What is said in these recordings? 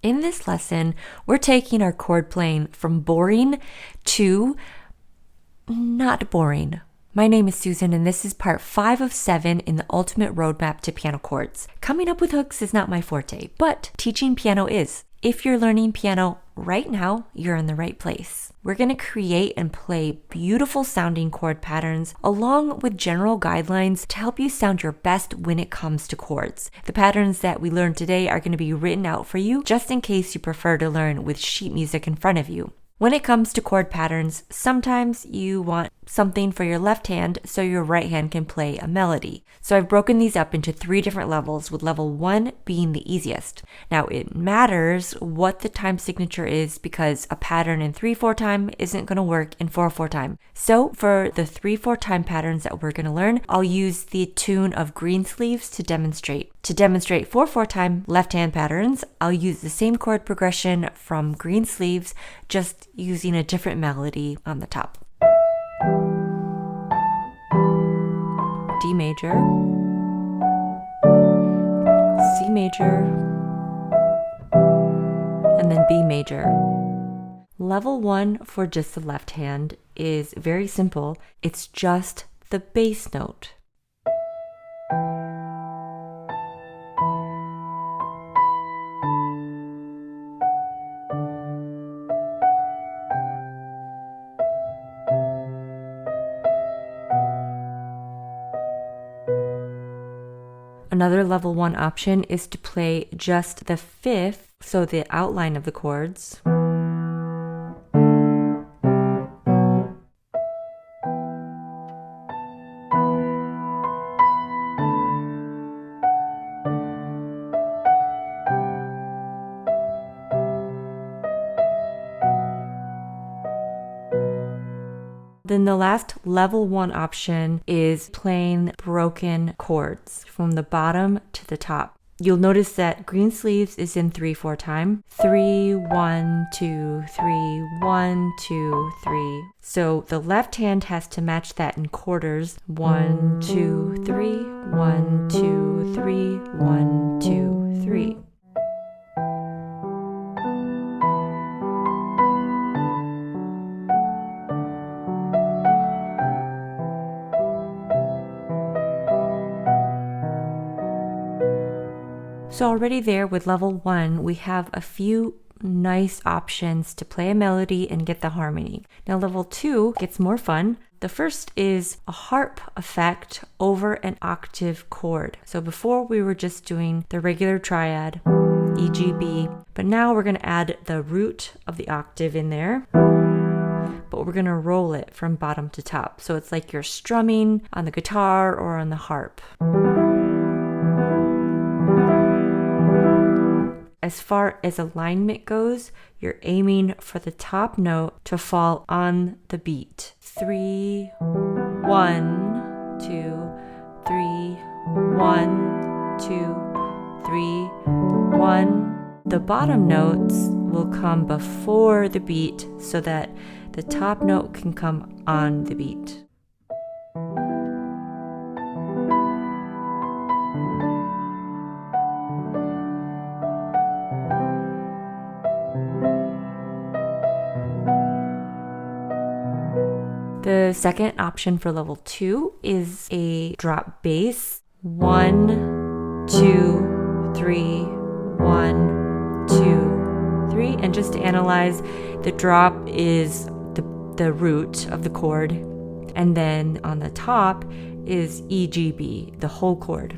In this lesson, we're taking our chord playing from boring to not boring. My name is Susan, and this is part 5 of 7 in the ultimate roadmap to piano chords. Coming up with hooks is not my forte, but teaching piano is. If you're learning piano right now, you're in the right place. We're going to create and play beautiful sounding chord patterns along with general guidelines to help you sound your best when it comes to chords. The patterns that we learned today are going to be written out for you just in case you prefer to learn with sheet music in front of you. When it comes to chord patterns, sometimes you want something for your left hand so your right hand can play a melody. So I've broken these up into 3 different levels, with level 1 being the easiest. Now it matters what the time signature is because a pattern in 3/4 time isn't going to work in 4/4 time. So for the 3/4 time patterns that we're going to learn, I'll use the tune of Greensleeves to demonstrate. To demonstrate 4/4 time left hand patterns, I'll use the same chord progression from Greensleeves, just using a different melody on the top. D major, C major, and then B major. Level 1 for just the left hand is very simple. It's just the bass note. Another level 1 option is to play just the 5th, so the outline of the chords. Then the last level 1 option is playing broken chords from the bottom to the top. You'll notice that Greensleeves is in 3/4 time. 3, 1, 2, 3, 1, 2, 3. So the left hand has to match that in quarters. 1, 2, 3, 1, 2, 3, 1, 2, 3. So already there with level 1, we have a few nice options to play a melody and get the harmony. Now level 2 gets more fun. The first is a harp effect over an octave chord. So before we were just doing the regular triad, E, G, B, but now we're going to add the root of the octave in there, but we're going to roll it from bottom to top. So it's like you're strumming on the guitar or on the harp. As far as alignment goes, you're aiming for the top note to fall on the beat. 3, 1, 2, 3, 1, 2, 3, 1. The bottom notes will come before the beat so that the top note can come on the beat. The second option for level 2 is a drop bass. 1, 2, 3, 1, 2, 3. And just to analyze, the drop is the root of the chord. And then on the top is E, G, B, the whole chord.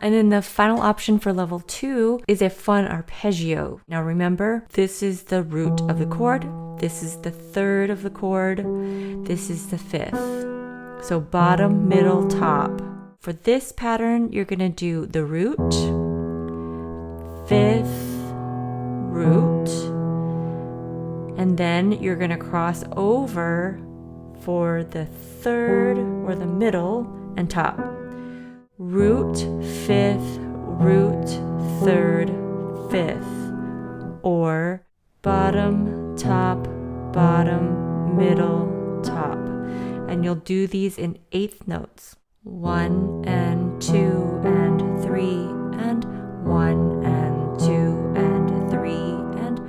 And then the final option for level 2 is a fun arpeggio. Now remember, this is the root of the chord, this is the 3rd of the chord, this is the 5th. So bottom, middle, top. For this pattern, you're going to do the root, 5th, root, and then you're going to cross over for the 3rd or the middle and top. Root, 5th, root, 3rd, 5th. or bottom, top, bottom, middle, top. And you'll do these in eighth notes. 1 and 2 and 3 and 1 and 2 and 3 and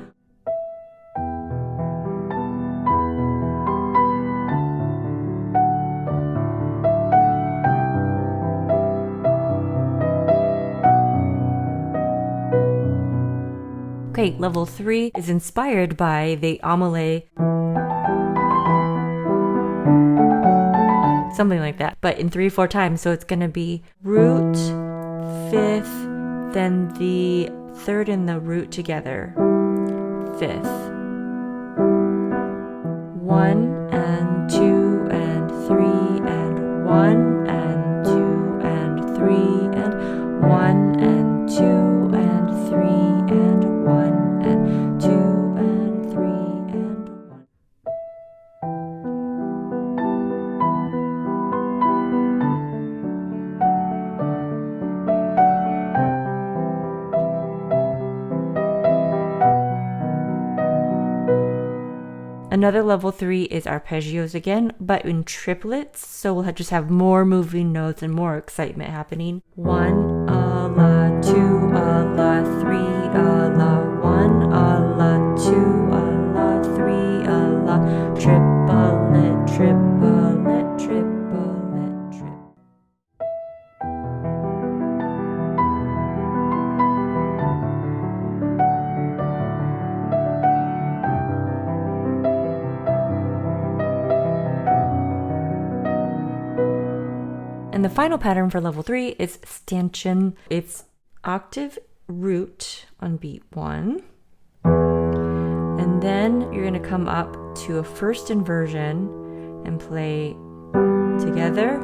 okay, level 3 is inspired by the Amelie, something like that, but in 3/4 time. So it's gonna be root, fifth, then the third and the root together, fifth. 1 and 2 and 3 and 1 and 2 and 3 and 1 and 2 and 3 and 1 and 2 and 3 and 1. Another level 3 is arpeggios again, but in triplets. So we'll just have more moving notes and more excitement happening. 1, a la, 2, a la, 3, a la, 1, a la, 2, a la, 3, a la, triplet, triplet, triplet, triplet. And the final pattern for level 3 is stanchion. It's octave root on beat 1. And then you're going to come up to a first inversion and play together,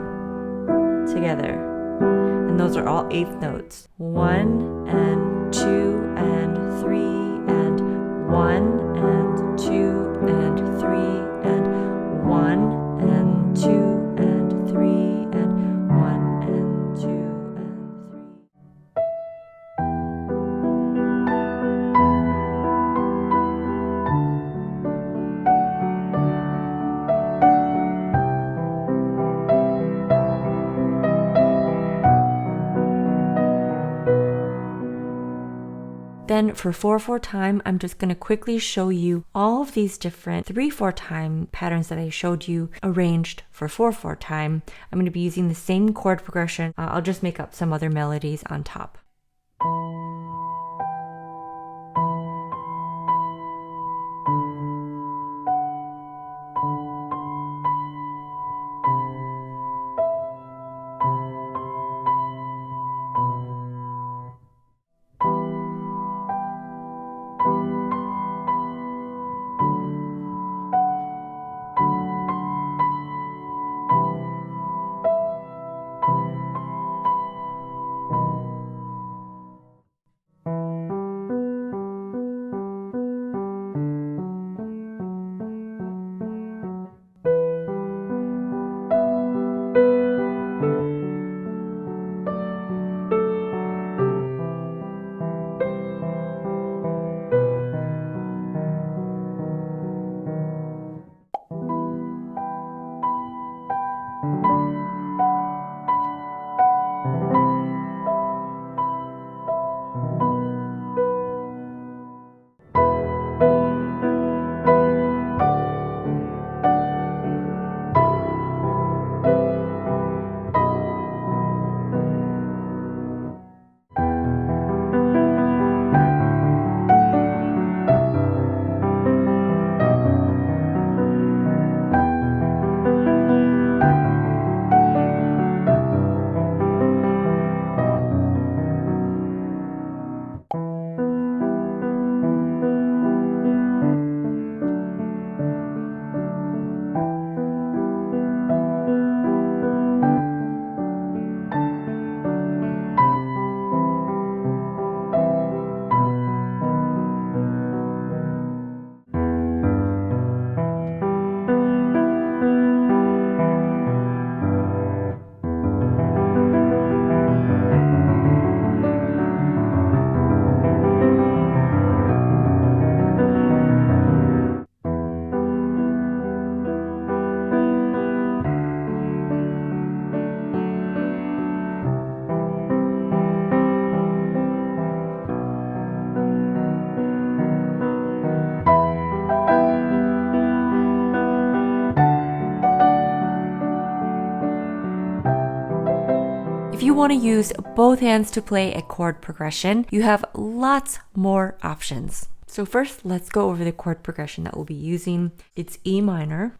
together. And those are all eighth notes. 1 and 2 and 3 and 1 and 2 and 3 and 1 and 2 and 3 and 1 and 2 and 3. Then for 4/4 time, I'm just going to quickly show you all of these different 3/4 time patterns that I showed you arranged for 4/4 time. I'm going to be using the same chord progression. I'll just make up some other melodies on top. want to use both hands to play a chord progression, you have lots more options. So first, let's go over the chord progression that we'll be using. It's E minor.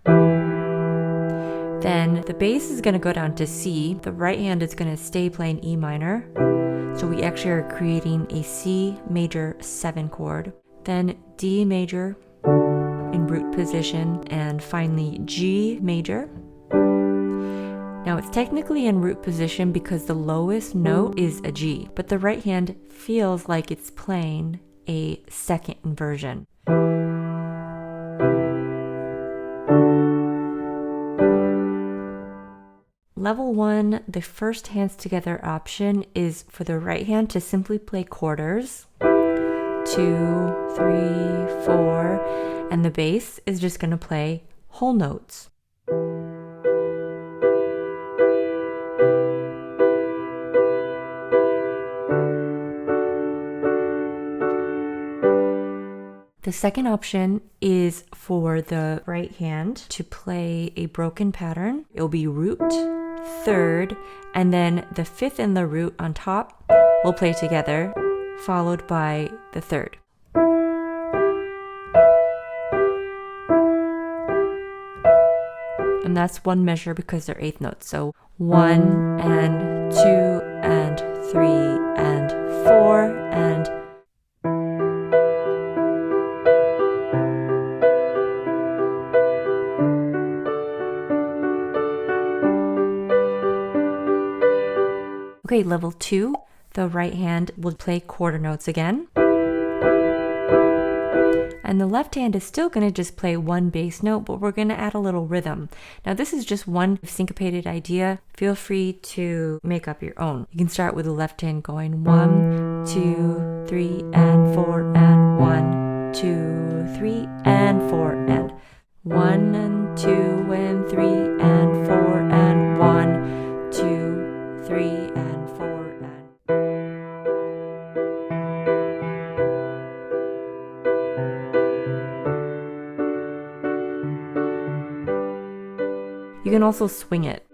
Then the bass is going to go down to C. The right hand is going to stay playing E minor. So we actually are creating a C major 7 chord. Then D major in root position, and finally G major. Now it's technically in root position because the lowest note is a G, but the right hand feels like it's playing a second inversion. Level 1, the first hands together option is for the right hand to simply play quarters, 2, 3, 4, and the bass is just going to play whole notes. The second option is for the right hand to play a broken pattern. It'll be root, third, and then the fifth and the root on top will play together, followed by the third. And that's one measure because they're eighth notes. So 1 and 2 and 3 and 4 and okay, level 2, the right hand will play quarter notes again. And the left hand is still going to just play one bass note, but we're going to add a little rhythm. Now this is just one syncopated idea. Feel free to make up your own. You can start with the left hand going 1, 2, 3, and 4, and 1, 2, 3, and 4, and 1 and 2 and 3 and 4 and 1, 2, 3, and 4 and you can also swing it.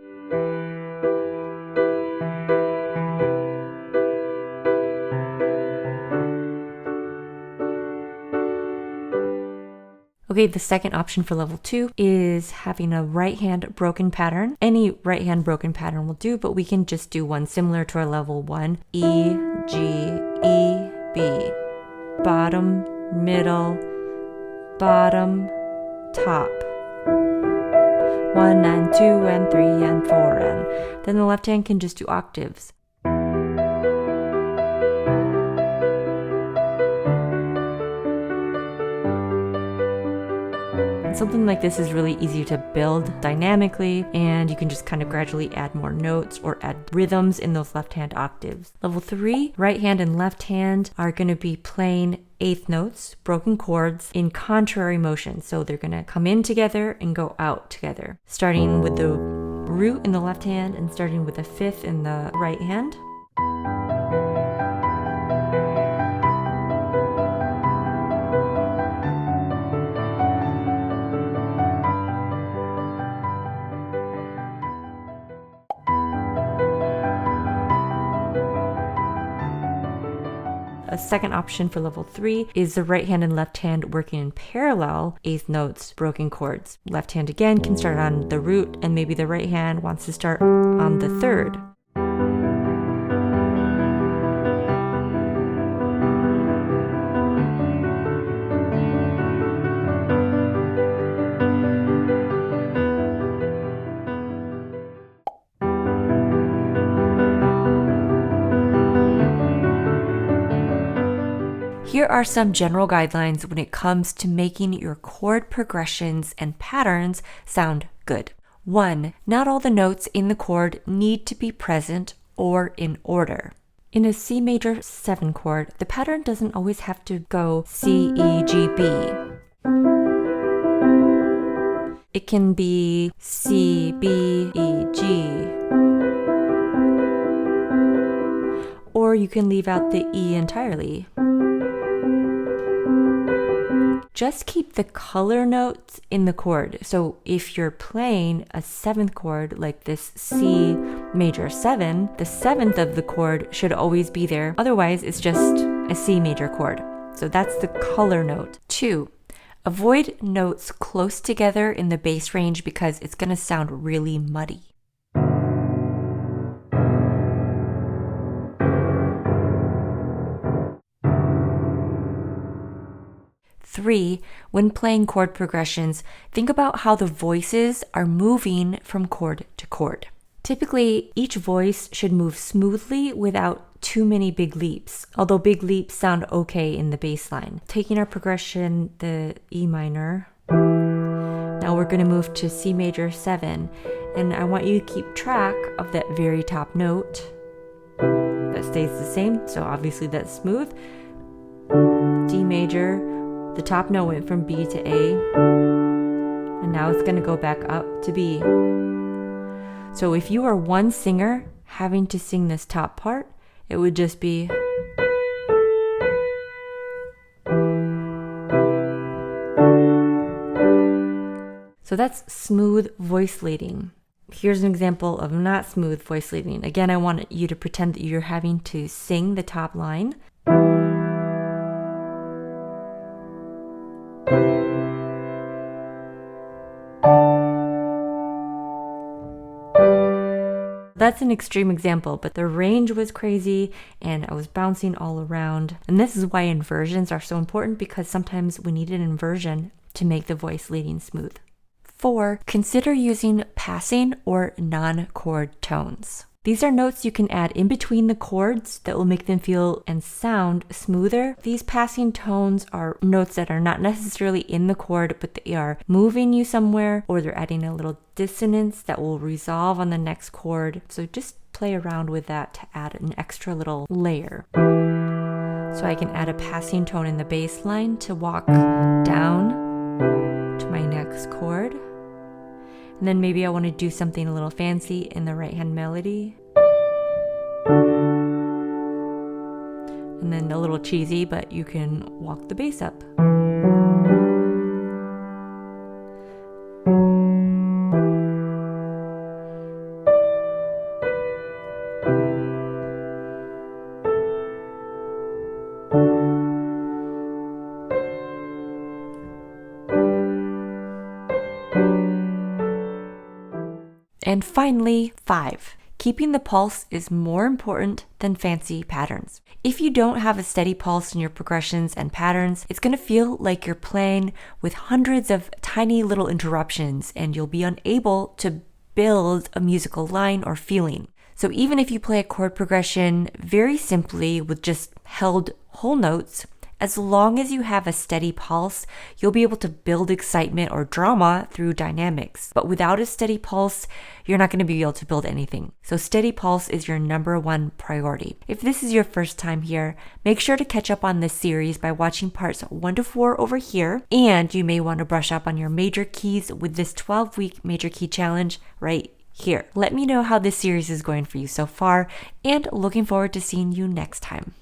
Okay, the second option for level 2 is having a right hand broken pattern. Any right hand broken pattern will do, but we can just do one similar to our level 1. E, G, E, B. Bottom, middle, bottom, top. 1 and 2 and 3 and 4 and then the left hand can just do octaves. Something like this is really easy to build dynamically, and you can just kind of gradually add more notes or add rhythms in those left hand octaves. Level 3, right hand and left hand are going to be playing eighth notes, broken chords, in contrary motion. So they're going to come in together and go out together, starting with the root in the left hand and starting with the fifth in the right hand. A second option for level 3 is the right hand and left hand working in parallel, eighth notes, broken chords. Left hand again can start on the root, and maybe the right hand wants to start on the third. Here are some general guidelines when it comes to making your chord progressions and patterns sound good. 1. Not all the notes in the chord need to be present or in order. In a C major 7 chord, the pattern doesn't always have to go C, E, G, B. It can be C, B, E, G. Or you can leave out the E entirely. just keep the color notes in the chord. So if you're playing a 7th chord like this C major 7, the 7th of the chord should always be there. Otherwise, it's just a C major chord. So that's the color note. 2, avoid notes close together in the bass range because it's going to sound really muddy. 3, when playing chord progressions, think about how the voices are moving from chord to chord. Typically, each voice should move smoothly without too many big leaps, although big leaps sound okay in the bass line. Taking our progression, the E minor, now we're going to move to C major 7, and I want you to keep track of that very top note. That stays the same, so obviously that's smooth. D major, the top note went from B to A, and now it's going to go back up to B. So if you are one singer having to sing this top part, it would just be. So that's smooth voice leading. Here's an example of not smooth voice leading. Again, I want you to pretend that you're having to sing the top line. That's an extreme example, but the range was crazy and I was bouncing all around. And this is why inversions are so important, because sometimes we need an inversion to make the voice leading smooth. 4, consider using passing or non-chord tones. These are notes you can add in between the chords that will make them feel and sound smoother. These passing tones are notes that are not necessarily in the chord, but they are moving you somewhere, or they're adding a little dissonance that will resolve on the next chord. So just play around with that to add an extra little layer. So I can add a passing tone in the bass line to walk down to my next chord. And then maybe I want to do something a little fancy in the right hand melody. And then a little cheesy, but you can walk the bass up. And finally, 5. Keeping the pulse is more important than fancy patterns. If you don't have a steady pulse in your progressions and patterns, it's going to feel like you're playing with hundreds of tiny little interruptions, and you'll be unable to build a musical line or feeling. So even if you play a chord progression very simply with just held whole notes, as long as you have a steady pulse, you'll be able to build excitement or drama through dynamics. But without a steady pulse, you're not going to be able to build anything. So steady pulse is your number one priority. If this is your first time here, make sure to catch up on this series by watching parts 1 to 4 over here. And you may want to brush up on your major keys with this 12-week major key challenge right here. Let me know how this series is going for you so far, and looking forward to seeing you next time.